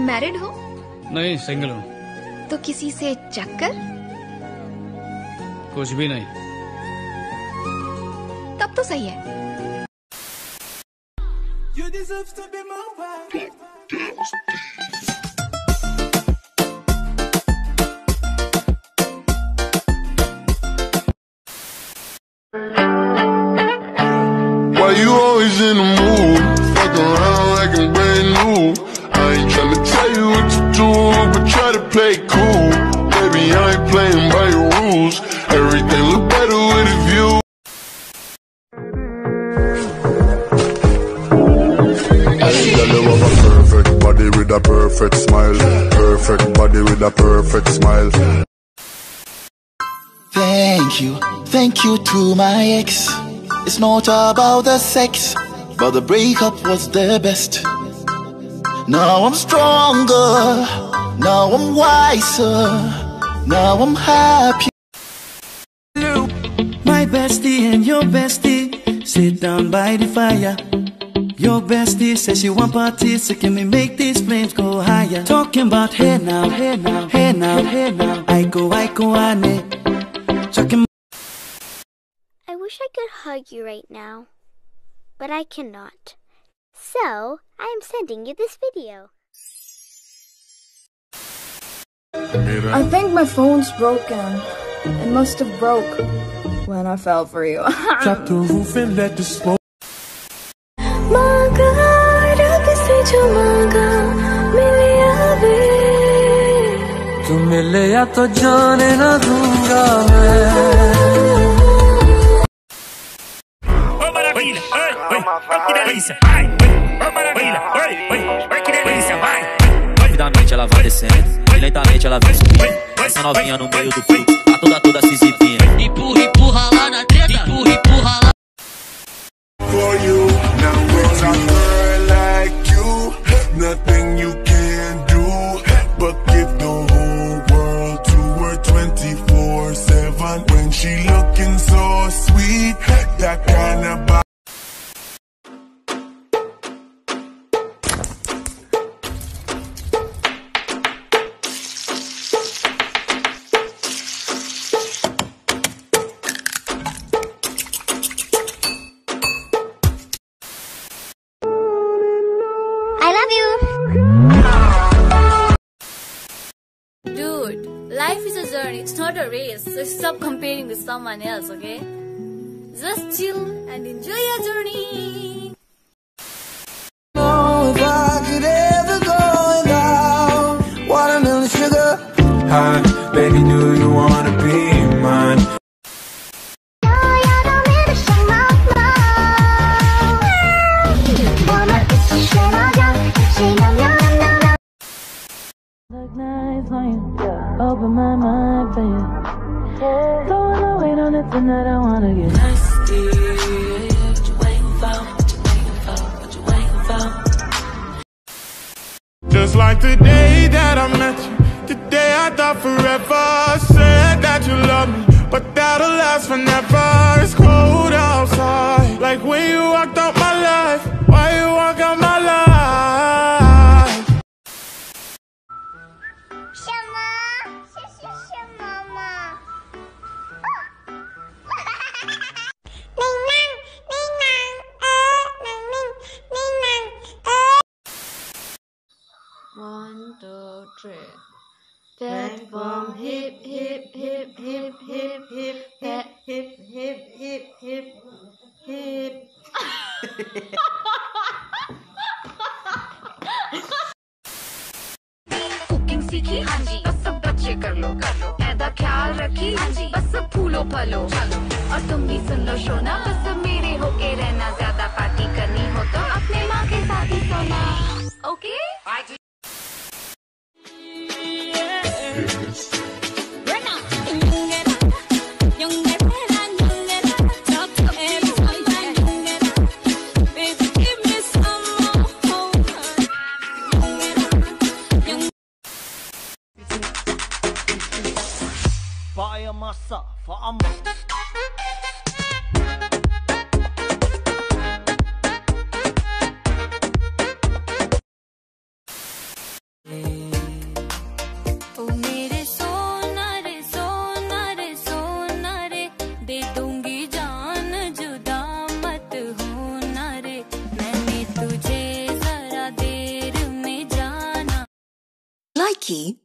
Married हो? नहीं, single हूँ। तो किसी से चक्कर? कुछ भी नहीं। तब तो सही है। Why you always in the mood? Fuck around like I'm brand new. I ain't tryna tell you what to do, but try to play cool. Baby, I ain't playing by your rules. Everything look better with a view. Hey, girl, you have a perfect body with a perfect smile. Perfect body with a perfect smile. Thank you to my ex. It's not about the sex, but the breakup was the best. Now I'm stronger, now I'm wiser, now I'm happy. My bestie and your bestie sit down by the fire. Your bestie says she want parties, so can we make these flames go higher? Talking about hey now, hey now, hey now, hey now. I go, ane. Talking. I wish I could hug you right now, but I cannot. So, I am sending you this video. I think my phone's broken. It must have broke when I fell for you. Drop the roof and let the smoke. तू मिले या तो जाने ना दूंगा मैं. Rapidamente ela vai descendo, e lentamente ela vem subindo. Essa novinha no meio do fluxo, tá toda se exibindo. Empurra, empurra lá na treta, empurra, empurra lá. For you, now with a girl like you, nothing you can do but give the whole world to her 24/7. When she looking so sweet, that kind of body. I love you! Dude, life is a journey, it's not a race. So stop comparing with someone else, okay? Just chill and enjoy your journey. Oh, if I could ever go without watermelon sugar. Hi, baby, do you wanna be mine? Open my mind for you. Don't wanna wait on it tonight, I wanna get nasty. What you waiting for? What you waiting for? What you waiting for? Just like the day that I met you, the day I thought forever. Said that you love me, but that'll last forever. It's cold outside, like when you walked out my life. Why you walk out my life? One, two, three. That bomb hip hip hip hip hip hip that hip hip hip hip hip. Cooking सीखी हाँ जी, बस सब बच्चे कर लो ऐदा ख्याल रखी हाँ जी, बस सब फूलो फलो चलो. और तुम भी सुन लो शोना, बस सब मेरे होके रहना. ज्यादा पार्टी करनी हो तो अपने माँ के साथ ही सोना. Okay? Fire myself, for key.